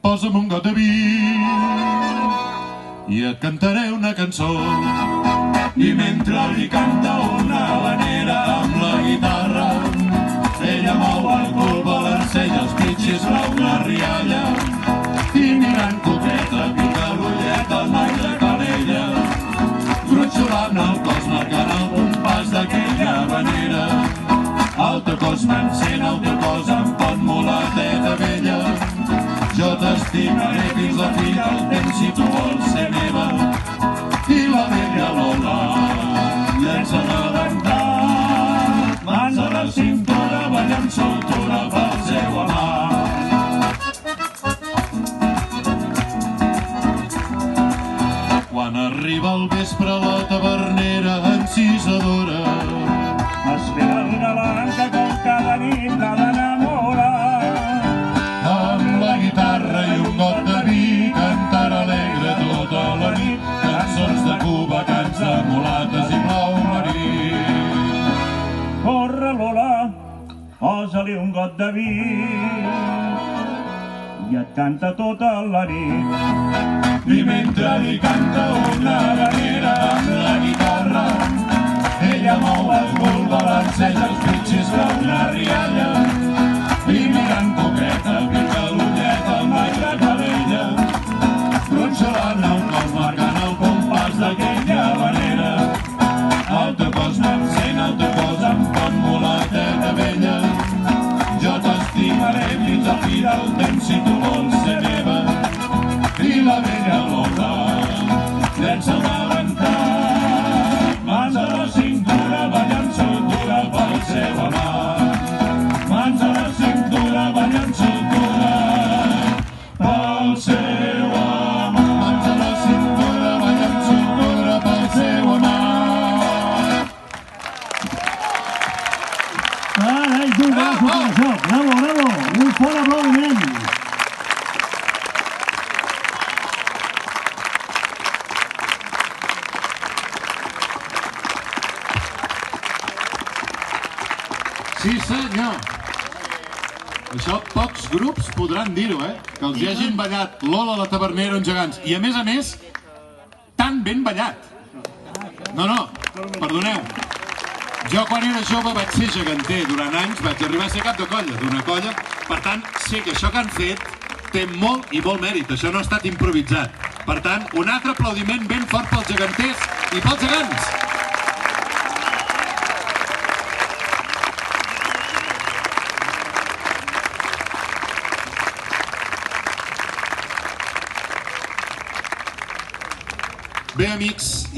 posa'm un got de vi i et cantaré una cançó. I mentre li canta una habanera amb la guitarra, ella mou el cul, balancella els pitxis a una rialla i mirant coqueta pica l'ullet al noi de Calella, gronxolant el cos marcant el compàs d'aquella habanera. El teu cos m'encén, el teu cos em pot mulateta vella. Jo t'estimaré fins la fi del temps si tu vols ser meva. I la vella Lola llença la dentat, mans a la cintura, ballant soltura pel seu amant. Quan arriba el vespre a la tavernera encisadora, espera el galant que com cada nit l'ha d'enamorar. amb la guitarra i un got de vi cantarà alegre tota la nit, cançons de Cuba, cants de mulates i blau marí. Corre, Lola, posa-li un got de vi i et canta tota la nit. I mentre li canta una habanera amb la guitarra, ella mou el cul, balanceja els pitxis a una rialla i mirant coqueta pica l'ullet al noi de Calella, gronxolant el cos marcant el compàs d'aquella habanera. El teu cos m'encén, el teu cos em pot mulateta vella. Jo t'estimaré fins al fi del temps si tu vols ser meva. I la vella Lola llença una dentat, mans a la cintura, ballant soltura pel seu amant. Mans a la cintura, ballant soltura pel seu amant. Mans a la cintura, ballant soltura pel seu amant. Carai, tu, bravo per això. Bravo, bravo. Un fort aplaudiment. Sí, senyor. Això pocs grups podran dir-ho, que els hi hagin ballat Lola la tavernera uns gegants. I a més, tan ben ballat. No, perdoneu. Jo quan era jove vaig ser geganter. Durant anys vaig arribar a ser cap de colla d'una colla. Per tant, sé que això que han fet té molt i molt mèrit. Això no ha estat improvisat. Per tant, un altre aplaudiment ben fort pels geganters i pels gegants. Bé, amics,